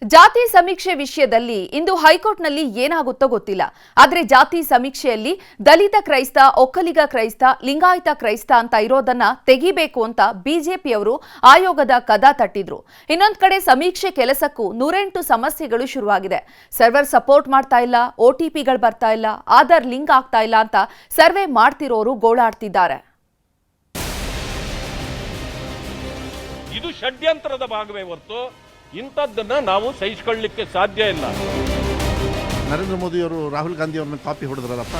ಜಾತಿ ಸಮೀಕ್ಷೆ ವಿಷಯದಲ್ಲಿ ಇಂದು ಹೈಕೋರ್ಟ್ನಲ್ಲಿ ಏನಾಗುತ್ತೋ ಗೊತ್ತಿಲ್ಲ. ಆದರೆ ಜಾತಿ ಸಮೀಕ್ಷೆಯಲ್ಲಿ ದಲಿತ ಕ್ರೈಸ್ತ, ಒಕ್ಕಲಿಗ ಕ್ರೈಸ್ತ, ಲಿಂಗಾಯತ ಕ್ರೈಸ್ತ ಅಂತ ಇರೋದನ್ನ ತೆಗಿಬೇಕು ಅಂತ ಬಿಜೆಪಿಯವರು ಆಯೋಗದ ಕದ ತಟ್ಟಿದ್ರು. ಇನ್ನೊಂದು ಕಡೆ ಸಮೀಕ್ಷೆ ಕೆಲಸಕ್ಕೂ 108 ಸಮಸ್ಯೆಗಳು ಶುರುವಾಗಿದೆ. ಸರ್ವರ್ ಸಪೋರ್ಟ್ ಮಾಡ್ತಾ ಇಲ್ಲ, OTPಗಳು ಬರ್ತಾ ಇಲ್ಲ, ಆಧಾರ್ ಲಿಂಕ್ ಆಗ್ತಾ ಇಲ್ಲ ಅಂತ ಸರ್ವೆ ಮಾಡ್ತಿರೋರು ಗೋಳಾಡ್ತಿದ್ದಾರೆ. ಇದು ಷಡ್ಯಂತ್ರದ ಭಾಗವೇ ಹೊರತು ಇಂಥದ್ದನ್ನ ನಾವು ಸಹಿಸಿಕೊಳ್ಳಲಿಕ್ಕೆ ಸಾಧ್ಯ ಇಲ್ಲ. ನರೇಂದ್ರ ಮೋದಿ ಅವರು ರಾಹುಲ್ ಗಾಂಧಿ ಅವರನ್ನ ಕಾಪಿ ಹೊಡೆದ್ರಲ್ಲಪ್ಪ.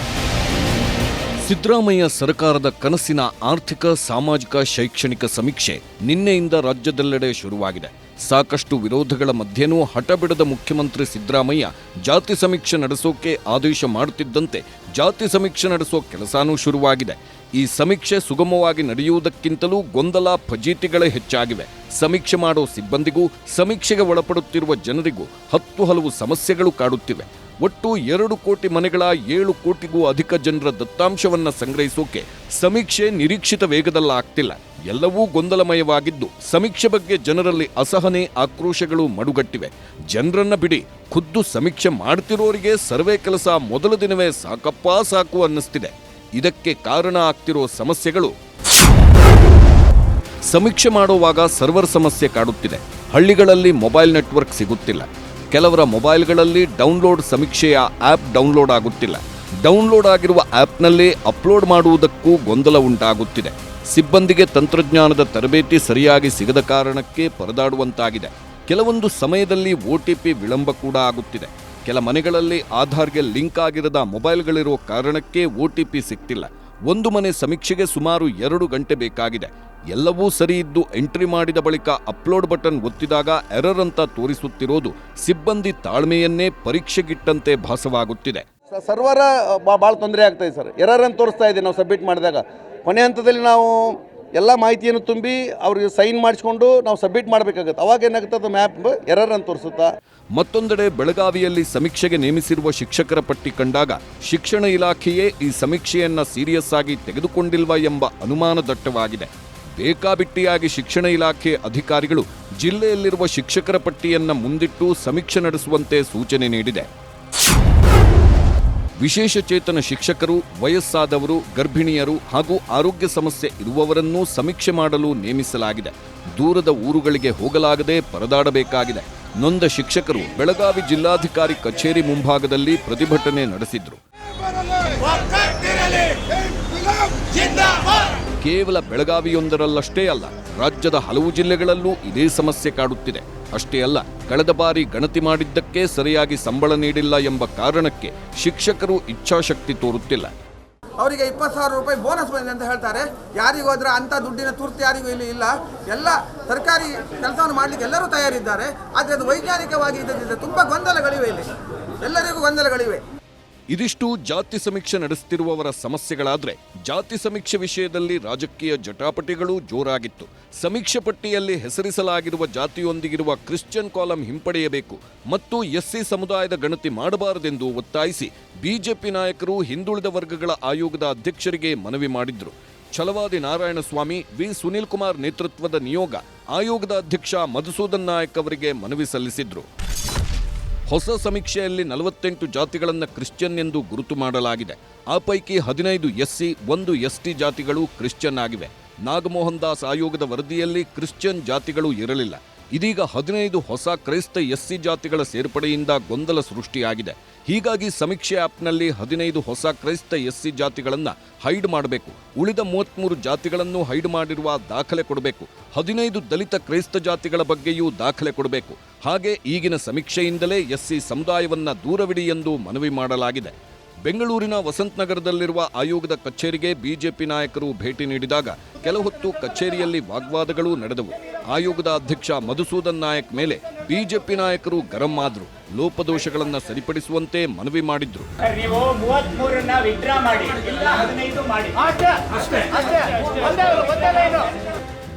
ಸಿದ್ದರಾಮಯ್ಯ ಸರ್ಕಾರದ ಕನಸಿನ ಆರ್ಥಿಕ, ಸಾಮಾಜಿಕ, ಶೈಕ್ಷಣಿಕ ಸಮೀಕ್ಷೆ ನಿನ್ನೆಯಿಂದ ರಾಜ್ಯದೆಲ್ಲೆಡೆ ಶುರುವಾಗಿದೆ. ಸಾಕಷ್ಟು ವಿರೋಧಗಳ ಮಧ್ಯೆನೂ ಹಠಬಿಡದ ಮುಖ್ಯಮಂತ್ರಿ ಸಿದ್ದರಾಮಯ್ಯ ಜಾತಿ ಸಮೀಕ್ಷೆ ನಡೆಸೋಕೆ ಆದೇಶ ಮಾಡುತ್ತಿದ್ದಂತೆ ಜಾತಿ ಸಮೀಕ್ಷೆ ನಡೆಸೋ ಕೆಲಸನೂ ಶುರುವಾಗಿದೆ. ಈ ಸಮೀಕ್ಷೆ ಸುಗಮವಾಗಿ ನಡೆಯುವುದಕ್ಕಿಂತಲೂ ಗೊಂದಲ, ಫಜೀತಿಗಳೇ ಹೆಚ್ಚಾಗಿವೆ. ಸಮೀಕ್ಷೆ ಮಾಡೋ ಸಿಬ್ಬಂದಿಗೂ ಸಮೀಕ್ಷೆಗೆ ಒಳಪಡುತ್ತಿರುವ ಜನರಿಗೂ 10 ಹಲವು ಸಮಸ್ಯೆಗಳು ಕಾಡುತ್ತಿವೆ. ಒಟ್ಟು 2 ಕೋಟಿ ಮನೆಗಳ 7 ಕೋಟಿಗೂ ಅಧಿಕ ಜನರ ದತ್ತಾಂಶವನ್ನು ಸಂಗ್ರಹಿಸೋಕೆ ಸಮೀಕ್ಷೆ ನಿರೀಕ್ಷಿತ ವೇಗದಲ್ಲಾಗ್ತಿಲ್ಲ. ಎಲ್ಲವೂ ಗೊಂದಲಮಯವಾಗಿದ್ದು ಸಮೀಕ್ಷೆ ಬಗ್ಗೆ ಜನರಲ್ಲಿ ಅಸಹನೆ, ಆಕ್ರೋಶಗಳು ಮಡುಗಟ್ಟಿವೆ. ಜನರನ್ನ ಬಿಡಿ, ಖುದ್ದು ಸಮೀಕ್ಷೆ ಮಾಡ್ತಿರೋರಿಗೆ ಸರ್ವೆ ಕೆಲಸ ಮೊದಲ ದಿನವೇ ಸಾಕಪ್ಪ ಸಾಕು ಅನ್ನಿಸ್ತಿದೆ. ಇದಕ್ಕೆ ಕಾರಣ ಆಗ್ತಿರೋ ಸಮಸ್ಯೆಗಳು: ಸಮೀಕ್ಷೆ ಮಾಡುವಾಗ ಸರ್ವರ್ ಸಮಸ್ಯೆ ಕಾಡುತ್ತಿದೆ. ಹಳ್ಳಿಗಳಲ್ಲಿ ಮೊಬೈಲ್ ನೆಟ್ವರ್ಕ್ ಸಿಗುತ್ತಿಲ್ಲ. ಕೆಲವರ ಮೊಬೈಲ್ಗಳಲ್ಲಿ ಡೌನ್ಲೋಡ್ ಸಮೀಕ್ಷೆಯ ಆ್ಯಪ್ ಡೌನ್ಲೋಡ್ ಆಗುತ್ತಿಲ್ಲ. ಡೌನ್ಲೋಡ್ ಆಗಿರುವ ಆ್ಯಪ್ನಲ್ಲೇ ಅಪ್ಲೋಡ್ ಮಾಡುವುದಕ್ಕೂ ಗೊಂದಲ ಉಂಟಾಗುತ್ತಿದೆ. ಸಿಬ್ಬಂದಿಗೆ ತಂತ್ರಜ್ಞಾನದ ತರಬೇತಿ ಸರಿಯಾಗಿ ಸಿಗದ ಕಾರಣಕ್ಕೆ ಪರದಾಡುವಂತಾಗಿದೆ. ಕೆಲವೊಂದು ಸಮಯದಲ್ಲಿ OTP ವಿಳಂಬ ಕೂಡ ಆಗುತ್ತಿದೆ. ಕೆಲ ಮನೆಗಳಲ್ಲಿ ಆಧಾರ್ಗೆ ಲಿಂಕ್ ಆಗಿರದ ಮೊಬೈಲ್ಗಳಿರೋ ಕಾರಣಕ್ಕೆ OTP ಸಿಗ್ತಿಲ್ಲ. ಒಂದು ಮನೆ ಸಮೀಕ್ಷೆಗೆ ಸುಮಾರು 2 ಗಂಟೆ ಬೇಕಾಗಿದೆ. ಎಲ್ಲವೂ ಸರಿ ಇದ್ದು ಎಂಟ್ರಿ ಮಾಡಿದ ಬಳಿಕ ಅಪ್ಲೋಡ್ ಬಟನ್ ಒತ್ತಿದಾಗ ಎರರ್ ಅಂತ ತೋರಿಸುತ್ತಿರೋದು ಸಿಬ್ಬಂದಿ ತಾಳ್ಮೆಯನ್ನೇ ಪರೀಕ್ಷೆಗಿಟ್ಟಂತೆ ಭಾಸವಾಗುತ್ತಿದೆ. ಸರ್ವರ ಭಾಳ ತೊಂದರೆ ಆಗ್ತಾ ಇದೆ ಸರ್. ಎರರ್ ಅಂತ ತೋರಿಸ್ತಾ ಇದೆ. ನಾವು ಸಬ್ಮಿಟ್ ಮಾಡಿದಾಗ ಕೊನೆ ಹಂತದಲ್ಲಿ ನಾವು ಎಲ್ಲ ಮಾಹಿತಿಯನ್ನು ತುಂಬಿ ಅವ್ರಿಗೆ ಸೈನ್ ಮಾಡಿಸ್ಕೊಂಡು ನಾವು ಸಬ್ಮಿಟ್ ಮಾಡಬೇಕಾಗುತ್ತೆ. ಅವಾಗ ಏನಾಗುತ್ತೆ, ಅದು ಮ್ಯಾಪ್ ಎರರ್ ಅಂತ ತೋರಿಸುತ್ತಾ. ಮತ್ತೊಂದೆಡೆ ಬೆಳಗಾವಿಯಲ್ಲಿ ಸಮೀಕ್ಷೆಗೆ ನೇಮಿಸಿರುವ ಶಿಕ್ಷಕರ ಪಟ್ಟಿ ಕಂಡಾಗ ಶಿಕ್ಷಣ ಇಲಾಖೆಯೇ ಈ ಸಮೀಕ್ಷೆಯನ್ನ ಸೀರಿಯಸ್ ಆಗಿ ತೆಗೆದುಕೊಂಡಿಲ್ವಾ ಎಂಬ ಅನುಮಾನ ದಟ್ಟವಾಗಿದೆ. ಬೇಕಾಬಿಟ್ಟಿಯಾಗಿ ಶಿಕ್ಷಣ ಇಲಾಖೆ ಅಧಿಕಾರಿಗಳು ಜಿಲ್ಲೆಯಲ್ಲಿರುವ ಶಿಕ್ಷಕರ ಪಟ್ಟಿಯನ್ನ ಮುಂದಿಟ್ಟು ಸಮೀಕ್ಷೆ ನಡೆಸುವಂತೆ ಸೂಚನೆ ನೀಡಿದೆ. ವಿಶೇಷ ಚೇತನ ಶಿಕ್ಷಕರು, ವಯಸ್ಸಾದವರು, ಗರ್ಭಿಣಿಯರು ಹಾಗೂ ಆರೋಗ್ಯ ಸಮಸ್ಯೆ ಇರುವವರನ್ನೂ ಸಮೀಕ್ಷೆ ಮಾಡಲು ನೇಮಿಸಲಾಗಿದೆ. ದೂರದ ಊರುಗಳಿಗೆ ಹೋಗಲಾಗದೆ ಪರದಾಡಬೇಕಾಗಿದೆ. ನೊಂದ ಶಿಕ್ಷಕರು ಬೆಳಗಾವಿ ಜಿಲ್ಲಾಧಿಕಾರಿ ಕಚೇರಿ ಮುಂಭಾಗದಲ್ಲಿ ಪ್ರತಿಭಟನೆ ನಡೆಸಿದ್ರು. ಕೇವಲ ಬೆಳಗಾವಿಯೊಂದರಲ್ಲಷ್ಟೇ ಅಲ್ಲ, ರಾಜ್ಯದ ಹಲವು ಜಿಲ್ಲೆಗಳಲ್ಲೂ ಇದೇ ಸಮಸ್ಯೆ ಕಾಡುತ್ತಿದೆ. ಅಷ್ಟೇ ಅಲ್ಲ, ಕಳೆದ ಬಾರಿ ಗಣತಿ ಮಾಡಿದ್ದಕ್ಕೆ ಸರಿಯಾಗಿ ಸಂಬಳ ನೀಡಿಲ್ಲ ಎಂಬ ಕಾರಣಕ್ಕೆ ಶಿಕ್ಷಕರು ಇಚ್ಛಾಶಕ್ತಿ ತೋರುತ್ತಿಲ್ಲ. ಅವರಿಗೆ 20,000 ರೂಪಾಯಿ ಬೋನಸ್ ಬಂದಿದೆ ಅಂತ ಹೇಳ್ತಾರೆ. ಯಾರಿಗೂ ಹೋದ್ರೆ ಅಂಥ ದುಡ್ಡಿನ ತುರ್ತು ಯಾರಿಗೂ ಇಲ್ಲಿ ಇಲ್ಲ. ಎಲ್ಲ ಸರ್ಕಾರಿ ಕೆಲಸವನ್ನು ಮಾಡಲಿಕ್ಕೆ ಎಲ್ಲರೂ ತಯಾರಿದ್ದಾರೆ. ಆದರೆ ಅದು ವೈಜ್ಞಾನಿಕವಾಗಿ ಇದ್ದದಿದೆ. ತುಂಬ ಗೊಂದಲಗಳಿವೆ, ಇಲ್ಲಿ ಎಲ್ಲರಿಗೂ ಗೊಂದಲಗಳಿವೆ. ಇದಿಷ್ಟು ಜಾತಿ ಸಮೀಕ್ಷೆ ನಡೆಸುತ್ತಿರುವವರ ಸಮಸ್ಯೆಗಳಾದ್ರೆ, ಜಾತಿ ಸಮೀಕ್ಷೆ ವಿಷಯದಲ್ಲಿ ರಾಜಕೀಯ ಜಟಾಪಟಿಗಳು ಜೋರಾಗಿತ್ತು. ಸಮೀಕ್ಷೆ ಪಟ್ಟಿಯಲ್ಲಿ ಹೆಸರಿಸಲಾಗಿರುವ ಜಾತಿಯೊಂದಿಗಿರುವ ಕ್ರಿಶ್ಚಿಯನ್ ಕಾಲಂ ಹಿಂಪಡೆಯಬೇಕು ಮತ್ತು SC ಸಮುದಾಯದ ಗಣತಿ ಮಾಡಬಾರದೆಂದು ಒತ್ತಾಯಿಸಿ ಬಿಜೆಪಿ ನಾಯಕರು ಹಿಂದುಳಿದ ವರ್ಗಗಳ ಆಯೋಗದ ಅಧ್ಯಕ್ಷರಿಗೆ ಮನವಿ ಮಾಡಿದ್ರು. ಛಲವಾದಿ ನಾರಾಯಣಸ್ವಾಮಿ, ವಿ ಸುನೀಲ್ ಕುಮಾರ್ ನೇತೃತ್ವದ ನಿಯೋಗ ಆಯೋಗದ ಅಧ್ಯಕ್ಷ ಮಧುಸೂದನ್ ನಾಯಕ್ ಅವರಿಗೆ ಮನವಿ ಸಲ್ಲಿಸಿದ್ರು. ಹೊಸ ಸಮೀಕ್ಷೆಯಲ್ಲಿ 48 ಜಾತಿಗಳನ್ನು ಕ್ರಿಶ್ಚಿಯನ್ ಎಂದು ಗುರುತು ಮಾಡಲಾಗಿದೆ. ಆ ಪೈಕಿ 15 SC, 1 ST ಜಾತಿಗಳು ಕ್ರಿಶ್ಚಿಯನ್ ಆಗಿವೆ. ನಾಗಮೋಹನ್ ದಾಸ್ ಆಯೋಗದ ವರದಿಯಲ್ಲಿ ಕ್ರಿಶ್ಚಿಯನ್ ಜಾತಿಗಳು ಇರಲಿಲ್ಲ. ಇದೀಗ 15 ಹೊಸ ಕ್ರೈಸ್ತ SC ಜಾತಿಗಳ ಸೇರ್ಪಡೆಯಿಂದ ಗೊಂದಲ ಸೃಷ್ಟಿಯಾಗಿದೆ. ಹೀಗಾಗಿ ಸಮೀಕ್ಷೆ ಆ್ಯಪ್ನಲ್ಲಿ 15 ಹೊಸ ಕ್ರೈಸ್ತ SC ಜಾತಿಗಳನ್ನು ಹೈಡ್ ಮಾಡಬೇಕು. ಉಳಿದ 33 ಜಾತಿಗಳನ್ನು ಹೈಡ್ ಮಾಡಿರುವ ದಾಖಲೆ ಕೊಡಬೇಕು. 15 ದಲಿತ ಕ್ರೈಸ್ತ ಜಾತಿಗಳ ಬಗ್ಗೆಯೂ ದಾಖಲೆ ಕೊಡಬೇಕು. ಹಾಗೆ ಈಗಿನ ಸಮೀಕ್ಷೆಯಿಂದಲೇ SC ಸಮುದಾಯವನ್ನ ದೂರವಿಡಿ ಎಂದು ಮನವಿ ಮಾಡಲಾಗಿದೆ. ಬೆಂಗಳೂರಿನ ವಸಂತ ನಗರದಲ್ಲಿರುವ ಆಯೋಗದ ಕಚೇರಿಗೆ ಬಿಜೆಪಿ ನಾಯಕರು ಭೇಟಿ ನೀಡಿದಾಗ ಕೆಲ ಹೊತ್ತು ಕಚೇರಿಯಲ್ಲಿ ವಾಗ್ವಾದಗಳು ನಡೆದವು. ಆಯೋಗದ ಅಧ್ಯಕ್ಷ ಮಧುಸೂದನ್ ನಾಯಕ್ ಮೇಲೆ ಬಿಜೆಪಿ ನಾಯಕರು ಗರಂ ಆದ್ರು. ಲೋಪದೋಷಗಳನ್ನು ಸರಿಪಡಿಸುವಂತೆ ಮನವಿ ಮಾಡಿದ್ರು.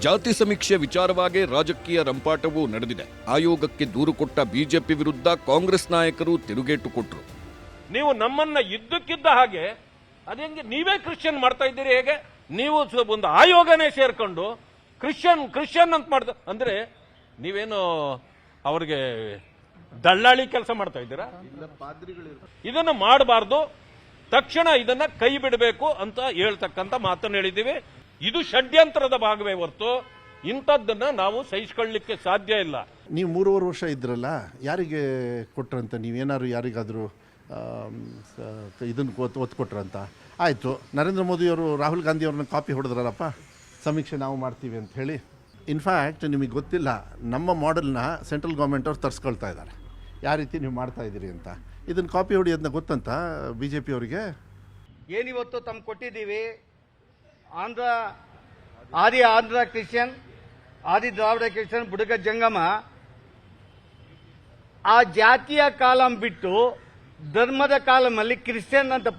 ಜಾತಿ ಸಮೀಕ್ಷೆ ವಿಚಾರವಾಗಿ ರಾಜಕೀಯ ರಂಪಾಟವೂ ನಡೆದಿದೆ. ಆಯೋಗಕ್ಕೆ ದೂರು ಕೊಟ್ಟ ಬಿಜೆಪಿ ವಿರುದ್ಧ ಕಾಂಗ್ರೆಸ್ ನಾಯಕರು ತಿರುಗೇಟು ಕೊಟ್ಟರು. ನೀವು ನಮ್ಮನ್ನ ಇದ್ದಕ್ಕಿದ್ದ ಹಾಗೆ ಅದೇಂಗೆ ನೀವೇ ಕ್ರಿಶ್ಚಿಯನ್ ಮಾಡ್ತಾ ಇದ್ದೀರಿ? ಹೇಗೆ ನೀವು ಒಂದು ಆಯೋಗನೇ ಸೇರ್ಕೊಂಡು ಕ್ರಿಶ್ಚಿಯನ್ ಅಂತ ಮಾಡ್ದ ಅಂದ್ರೆ ನೀವೇನು ಅವ್ರಿಗೆ ದಳ್ಳಾಳಿ ಕೆಲಸ ಮಾಡ್ತಾ ಇದ್ದೀರಾ? ಇದನ್ನು ಮಾಡಬಾರ್ದು, ತಕ್ಷಣ ಇದನ್ನ ಕೈ ಬಿಡಬೇಕು ಅಂತ ಹೇಳ್ತಕ್ಕಂಥ ಮಾತನ್ನು ಹೇಳಿದ್ದೀವಿ. ಇದು ಷಡ್ಯಂತ್ರದ ಭಾಗವೇ ಹೊರತು ಇಂಥದ್ದನ್ನ ನಾವು ಸಹಿಸಿಕೊಳ್ಳಲಿಕ್ಕೆ ಸಾಧ್ಯ ಇಲ್ಲ. ನೀವು 3.5 ವರ್ಷ ಇದ್ರಲ್ಲ, ಯಾರಿಗೆ ಕೊಟ್ರಂತ? ನೀವೇನಾದ್ರು ಯಾರಿಗಾದರೂ ಇದನ್ನು ಒತ್ತು ಕೊಟ್ರಂತ? ಆಯಿತು, ನರೇಂದ್ರ ಮೋದಿಯವರು ರಾಹುಲ್ ಗಾಂಧಿಯವ್ರನ್ನ ಕಾಪಿ ಹೊಡೆದ್ರಲ್ಲಪ್ಪ, ಸಮೀಕ್ಷೆ ನಾವು ಮಾಡ್ತೀವಿ ಅಂತ ಹೇಳಿ. ಇನ್ಫ್ಯಾಕ್ಟ್ ನಿಮಗೆ ಗೊತ್ತಿಲ್ಲ, ನಮ್ಮ ಮಾಡೆಲ್ನ ಸೆಂಟ್ರಲ್ ಗೌರ್ಮೆಂಟ್ ಅವ್ರು ತರಿಸ್ಕೊಳ್ತಾ ಇದ್ದಾರೆ, ಯಾವ ರೀತಿ ನೀವು ಮಾಡ್ತಾ ಇದ್ದೀರಿ ಅಂತ. ಇದನ್ನು ಕಾಪಿ ಹೊಡಿಯೋದನ್ನ ಗೊತ್ತಂತ ಬಿ ಜೆ ಪಿಯವರಿಗೆ? ಏನಿವತ್ತು ತಮ್ಗೆ ಕೊಟ್ಟಿದ್ದೀವಿ, ಆಂಧ್ರ ಕ್ರಿಶ್ಚಿಯನ್, ಆದಿ ದ್ರಾವಿಡ ಕ್ರಿಶ್ಚಿಯನ್, ಬುಡಕ ಜಂಗಮ, ಆ ಜಾತಿಯ ಕಾಲಂ ಬಿಟ್ಟು ಧರ್ಮದ ಕಾಲಮಲ್ಲಿ ಕ್ರಿಶ್ಚಿಯನ್ ಅಂತ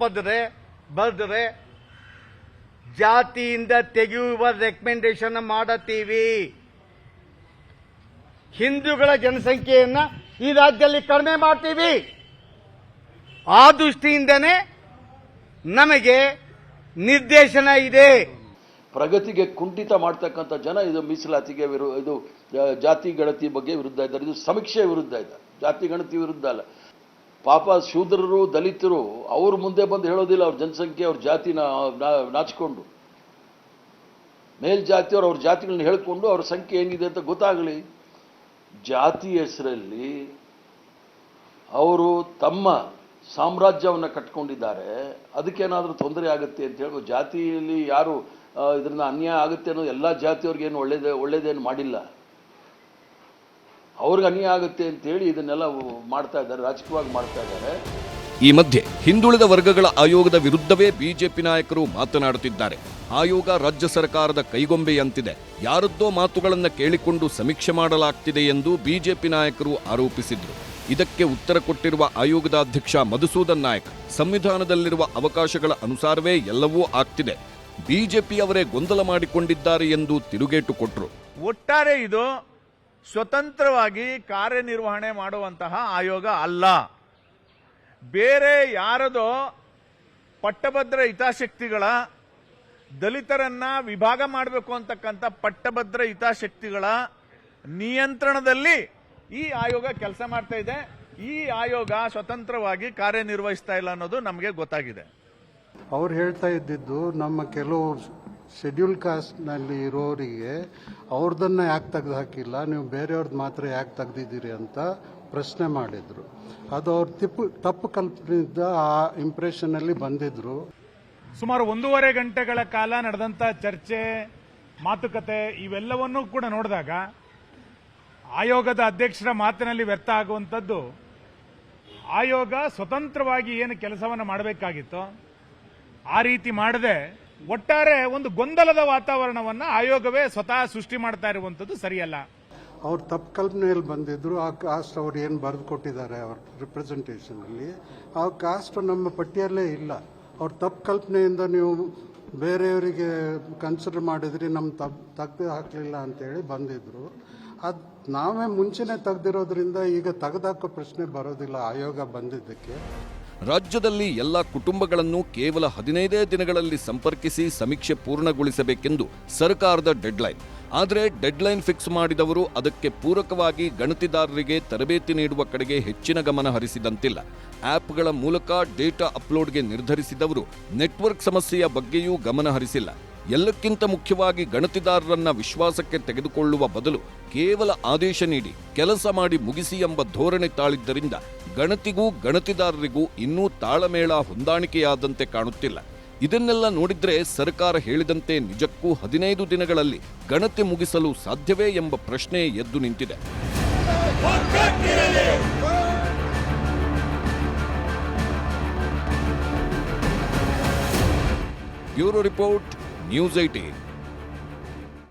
ಬರೆದರೆ ಜಾತಿಯಿಂದ ತೆಗೆಯುವ ರೆಕಮೆಂಡೇಶನ್ ಮಾಡುತ್ತೀವಿ. ಹಿಂದೂಗಳ ಜನಸಂಖ್ಯೆಯನ್ನ ಈ ರಾಜ್ಯದಲ್ಲಿ ಕಡಿಮೆ ಮಾಡ್ತೀವಿ. ಆ ದೃಷ್ಟಿಯಿಂದನೇ ನಮಗೆ ನಿರ್ದೇಶನ ಇದೆ. ಪ್ರಗತಿಗೆ ಕುಂಠಿತ ಮಾಡ್ತಕ್ಕಂಥ ಜನ ಇದು ಮೀಸಲಾತಿಗೆ ಇದು ಜಾತಿ ಗಣತಿ ಬಗ್ಗೆ ವಿರುದ್ಧ ಇದ್ದಾರೆ. ಇದು ಸಮೀಕ್ಷೆ ವಿರುದ್ಧ ಇದೆ, ಜಾತಿ ಗಣತಿ ವಿರುದ್ಧ ಅಲ್ಲ. ಪಾಪ ಶೂದ್ರರು, ದಲಿತರು ಅವ್ರ ಮುಂದೆ ಬಂದು ಹೇಳೋದಿಲ್ಲ ಅವ್ರ ಜನಸಂಖ್ಯೆ, ಅವ್ರ ಜಾತಿನ ನಾಚಿಕೊಂಡು. ಮೇಲ್ಜಾತಿಯವರು ಅವ್ರ ಜಾತಿಗಳನ್ನ ಹೇಳ್ಕೊಂಡು ಅವ್ರ ಸಂಖ್ಯೆ ಏನಿದೆ ಅಂತ ಗೊತ್ತಾಗಲಿ. ಜಾತಿ ಹೆಸರಲ್ಲಿ ಅವರು ತಮ್ಮ ಸಾಮ್ರಾಜ್ಯವನ್ನು ಕಟ್ಕೊಂಡಿದ್ದಾರೆ, ಅದಕ್ಕೇನಾದರೂ ತೊಂದರೆ ಆಗುತ್ತೆ ಅಂತ ಹೇಳಿ ಜಾತಿಯಲ್ಲಿ ಯಾರು ಇದರಿಂದ ಅನ್ಯಾಯ ಆಗುತ್ತೆ ಅನ್ನೋ ಎಲ್ಲ ಜಾತಿಯವ್ರಿಗೇನು ಒಳ್ಳೇದೇನು ಮಾಡಿಲ್ಲ. ಅವ್ರಿಗೆ ಅನ್ಯಾಯ ಆಗುತ್ತೆ ಅಂತೇಳಿ ಇದನ್ನೆಲ್ಲ ಮಾಡ್ತಾ ಇದ್ದಾರೆ, ರಾಜಕೀಯವಾಗಿ ಮಾಡ್ತಾ ಇದ್ದಾರೆ. ಈ ಮಧ್ಯೆ ಹಿಂದುಳಿದ ವರ್ಗಗಳ ಆಯೋಗದ ವಿರುದ್ಧವೇ ಬಿಜೆಪಿ ನಾಯಕರು ಮಾತನಾಡುತ್ತಿದ್ದಾರೆ. ಆಯೋಗ ರಾಜ್ಯ ಸರ್ಕಾರದ ಕೈಗೊಂಬೆಯಂತಿದೆ, ಯಾರದ್ದೋ ಮಾತುಗಳನ್ನು ಕೇಳಿಕೊಂಡು ಸಮೀಕ್ಷೆ ಮಾಡಲಾಗ್ತಿದೆ ಎಂದು ಬಿಜೆಪಿ ನಾಯಕರು ಆರೋಪಿಸಿದರು. ಇದಕ್ಕೆ ಉತ್ತರ ಕೊಟ್ಟಿರುವ ಆಯೋಗದ ಅಧ್ಯಕ್ಷ ಮಧುಸೂದನ್ ನಾಯಕ್, ಸಂವಿಧಾನದಲ್ಲಿರುವ ಅವಕಾಶಗಳ ಅನುಸಾರವೇ ಎಲ್ಲವೂ ಆಗ್ತಿದೆ, ಬಿಜೆಪಿಯವರೇ ಗೊಂದಲ ಮಾಡಿಕೊಂಡಿದ್ದಾರೆ ಎಂದು ತಿರುಗೇಟು ಕೊಟ್ಟರು. ಒಟ್ಟಾರೆ ಇದು ಸ್ವತಂತ್ರವಾಗಿ ಕಾರ್ಯನಿರ್ವಹಣೆ ಮಾಡುವಂತಹ ಆಯೋಗ ಅಲ್ಲ. ಬೇರೆ ಯಾರದೋ ಪಟ್ಟಭದ್ರ ಹಿತಾಸಕ್ತಿಗಳ, ದಲಿತರನ್ನ ವಿಭಾಗ ಮಾಡಬೇಕು ಅಂತಕ್ಕಂಥ ಪಟ್ಟಭದ್ರ ಹಿತಾಸಕ್ತಿಗಳ ನಿಯಂತ್ರಣದಲ್ಲಿ ಈ ಆಯೋಗ ಕೆಲಸ ಮಾಡ್ತಾ ಇದೆ. ಈ ಆಯೋಗ ಸ್ವತಂತ್ರವಾಗಿ ಕಾರ್ಯನಿರ್ವಹಿಸ್ತಾ ಇಲ್ಲ ಅನ್ನೋದು ನಮಗೆ ಗೊತ್ತಾಗಿದೆ. ಅವ್ರು ಹೇಳ್ತಾ ಇದ್ದಿದ್ದು, ನಮ್ಮ ಕೆಲವು ಶೆಡ್ಯೂಲ್ ಕಾಸ್ಟ್ನಲ್ಲಿ ಇರೋರಿಗೆ ಅವ್ರದನ್ನ ಯಾಕೆ ತೆಗೆದು ಹಾಕಿಲ್ಲ, ನೀವು ಬೇರೆಯವ್ರದ್ದು ಮಾತ್ರ ಯಾಕೆ ತೆಗೆದಿದ್ದೀರಿ ಅಂತ ಪ್ರಶ್ನೆ ಮಾಡಿದ್ರು. ಅದು ಅವ್ರ ತಪ್ಪು ಕಲ್ಪನೆಯಿಂದ ಆ ಇಂಪ್ರೆಷನ್ನಲ್ಲಿ ಬಂದಿದ್ರು. ಸುಮಾರು 1.5 ಗಂಟೆಗಳ ಕಾಲ ನಡೆದಂತ ಚರ್ಚೆ, ಮಾತುಕತೆ ಇವೆಲ್ಲವನ್ನೂ ಕೂಡ ನೋಡಿದಾಗ ಆಯೋಗದ ಅಧ್ಯಕ್ಷರ ಮಾತಿನಲ್ಲಿ ವ್ಯರ್ಥ ಆಗುವಂಥದ್ದು, ಆಯೋಗ ಸ್ವತಂತ್ರವಾಗಿ ಏನು ಕೆಲಸವನ್ನು ಮಾಡಬೇಕಾಗಿತ್ತು ಆ ರೀತಿ ಮಾಡದೆ ಒಟ್ಟಾರೆ ಒಂದು ಗೊಂದಲದ ವಾತಾವರಣವನ್ನು ಆಯೋಗವೇ ಸ್ವತಃ ಸೃಷ್ಟಿ ಮಾಡ್ತಾ ಇರುವಂಥದ್ದು ಸರಿಯಲ್ಲ. ಅವ್ರು ತಪ್ಪು ಕಲ್ಪನೆಯಲ್ಲಿ ಬಂದಿದ್ರು. ಆ ಕಾಸ್ಟ್ ಅವ್ರು ಏನು ಬರೆದು ಕೊಟ್ಟಿದ್ದಾರೆ ಅವ್ರ ರಿಪ್ರೆಸೆಂಟೇಷನ್ ಅಲ್ಲಿ, ಆ ಕಾಸ್ಟ್ ನಮ್ಮ ಪಟ್ಟಿಯಲ್ಲೇ ಇಲ್ಲ. ಅವ್ರ ತಪ್ಪು ಕಲ್ಪನೆಯಿಂದ ನೀವು ಬೇರೆಯವರಿಗೆ ಕನ್ಸಿಡರ್ ಮಾಡಿದ್ರಿ, ನಮ್ಮ ತೆಗೆದು ಹಾಕಲಿಲ್ಲ ಅಂತೇಳಿ ಬಂದಿದ್ರು. ಅದು ನಾವೇ ಮುಂಚೆನೆ ತೆಗೆದಿರೋದ್ರಿಂದ ಈಗ ತೆಗೆದಾಕೋ ಪ್ರಶ್ನೆ ಬರೋದಿಲ್ಲ ಆಯೋಗ ಬಂದಿದ್ದಕ್ಕೆ. ರಾಜ್ಯದಲ್ಲಿ ಎಲ್ಲ ಕುಟುಂಬಗಳನ್ನು ಕೇವಲ 15 ದಿನಗಳಲ್ಲಿ ಸಂಪರ್ಕಿಸಿ ಸಮೀಕ್ಷೆ ಪೂರ್ಣಗೊಳಿಸಬೇಕೆಂದು ಸರ್ಕಾರದ ಡೆಡ್ಲೈನ್. ಆದರೆ ಡೆಡ್ಲೈನ್ ಫಿಕ್ಸ್ ಮಾಡಿದವರು ಅದಕ್ಕೆ ಪೂರಕವಾಗಿ ಗಣತಿದಾರರಿಗೆ ತರಬೇತಿ ನೀಡುವ ಕಡೆಗೆ ಹೆಚ್ಚಿನ ಗಮನ ಹರಿಸಿದಂತಿಲ್ಲ. ಆ್ಯಪ್ಗಳ ಮೂಲಕ ಡೇಟಾ ಅಪ್ಲೋಡ್ಗೆ ನಿರ್ಧರಿಸಿದವರು ನೆಟ್ವರ್ಕ್ ಸಮಸ್ಯೆಯ ಬಗ್ಗೆಯೂ ಗಮನ ಹರಿಸಿಲ್ಲ. ಎಲ್ಲಕ್ಕಿಂತ ಮುಖ್ಯವಾಗಿ ಗಣತಿದಾರರನ್ನ ವಿಶ್ವಾಸಕ್ಕೆ ತೆಗೆದುಕೊಳ್ಳುವ ಬದಲು ಕೇವಲ ಆದೇಶ ನೀಡಿ ಕೆಲಸ ಮಾಡಿ ಮುಗಿಸಿ ಎಂಬ ಧೋರಣೆ ತಾಳಿದ್ದರಿಂದ ಗಣತಿಗೂ ಗಣತಿದಾರರಿಗೂ ಇನ್ನೂ ತಾಳಮೇಳ ಹೊಂದಾಣಿಕೆಯಾದಂತೆ ಕಾಣುತ್ತಿಲ್ಲ. ಇದನ್ನೆಲ್ಲ ನೋಡಿದ್ರೆ ಸರ್ಕಾರ ಹೇಳಿದಂತೆ ನಿಜಕ್ಕೂ 15 ದಿನಗಳಲ್ಲಿ ಗಣತಿ ಮುಗಿಸಲು ಸಾಧ್ಯವೇ ಎಂಬ ಪ್ರಶ್ನೆ ಎದ್ದು ನಿಂತಿದೆ. Bureau report, news 18.